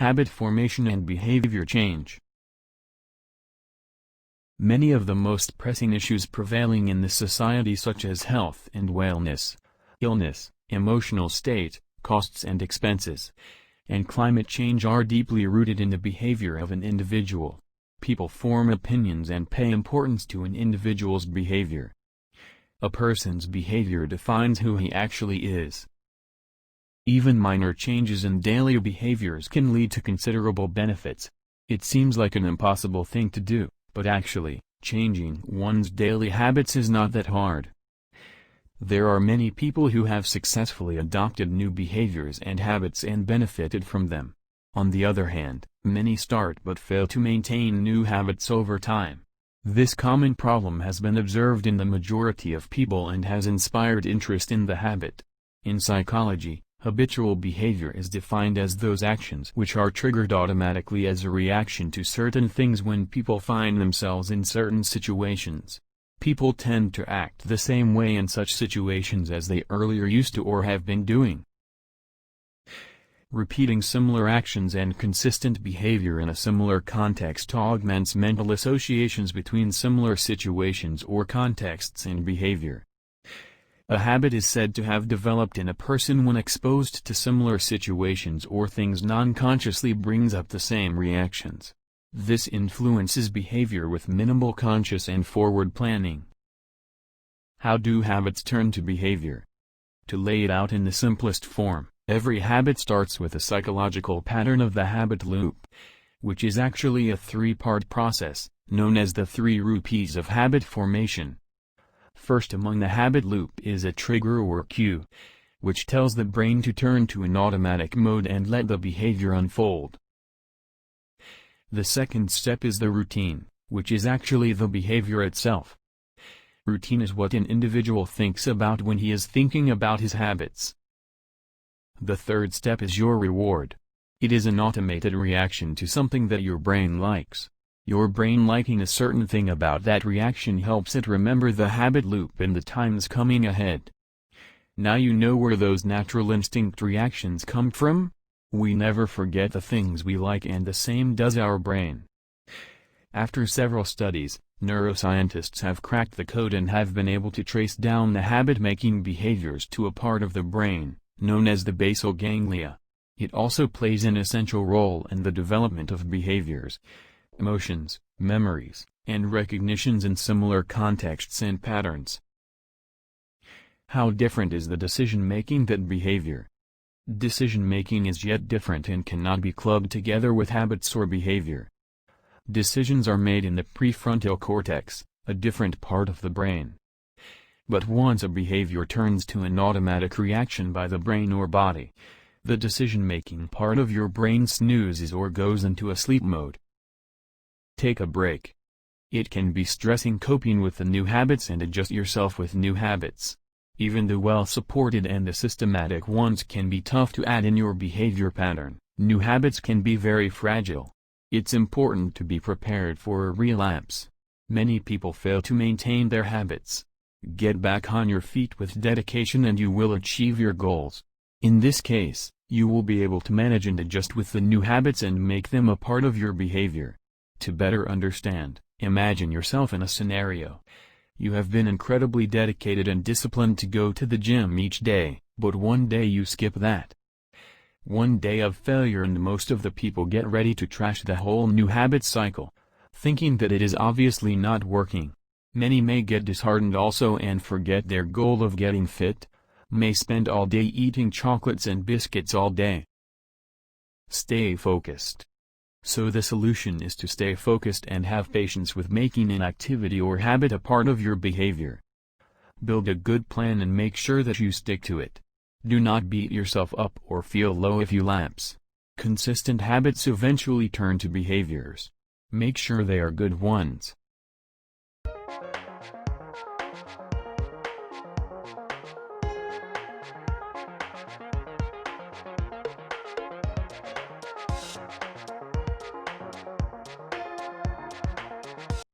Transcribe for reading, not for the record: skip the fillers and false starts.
Habit formation and behavior change. Many of the most pressing issues prevailing in the society, such as health and wellness, illness, emotional state, costs and expenses, and climate change, are deeply rooted in the behavior of an individual. People form opinions and pay importance to an individual's behavior. A person's behavior defines who he actually is. Even minor changes in daily behaviors can lead to considerable benefits. It seems like an impossible thing to do, but actually, changing one's daily habits is not that hard. There are many people who have successfully adopted new behaviors and habits and benefited from them. On the other hand, many start but fail to maintain new habits over time. This common problem has been observed in the majority of people and has inspired interest in the habit. In psychology, habitual behavior is defined as those actions which are triggered automatically as a reaction to certain things when people find themselves in certain situations. People tend to act the same way in such situations as they earlier used to or have been doing. Repeating similar actions and consistent behavior in a similar context augments mental associations between similar situations or contexts and behavior. A habit is said to have developed in a person when exposed to similar situations or things non-consciously brings up the same reactions. This influences behavior with minimal conscious and forward planning. How do habits turn to behavior? To lay it out in the simplest form, every habit starts with a psychological pattern of the habit loop, which is actually a three-part process, known as the 3 Ps of habit formation. First among the habit loop is a trigger or cue, which tells the brain to turn to an automatic mode and let the behavior unfold. The second step is the routine, which is actually the behavior itself. Routine is what an individual thinks about when he is thinking about his habits. The third step is your reward. It is an automated reaction to something that your brain likes. Your brain liking a certain thing about that reaction helps it remember the habit loop in the times coming ahead. Now you know where those natural instinct reactions come from? We never forget the things we like, and the same does our brain. After several studies, neuroscientists have cracked the code and have been able to trace down the habit-making behaviors to a part of the brain, known as the basal ganglia. It also plays an essential role in the development of behaviors, emotions, memories, and recognitions in similar contexts and patterns. How different is the decision-making than behavior? Decision-making is yet different and cannot be clubbed together with habits or behavior. Decisions are made in the prefrontal cortex, a different part of the brain. But once a behavior turns to an automatic reaction by the brain or body, the decision-making part of your brain snoozes or goes into a sleep mode. Take a break. It can be stressing coping with the new habits and adjust yourself with new habits. Even the well-supported and the systematic ones can be tough to add in your behavior pattern. New habits can be very fragile. It's important to be prepared for a relapse. Many people fail to maintain their habits. Get back on your feet with dedication and you will achieve your goals. In this case, you will be able to manage and adjust with the new habits and make them a part of your behavior. To better understand, imagine yourself in a scenario. You have been incredibly dedicated and disciplined to go to the gym each day, but one day you skip that. One day of failure and most of the people get ready to trash the whole new habit cycle, thinking that it is obviously not working. Many may get disheartened also and forget their goal of getting fit, may spend all day eating chocolates and biscuits all day. Stay focused. So the solution is to stay focused and have patience with making an activity or habit a part of your behavior. Build a good plan and make sure that you stick to it. Do not beat yourself up or feel low if you lapse. Consistent habits eventually turn to behaviors. Make sure they are good ones.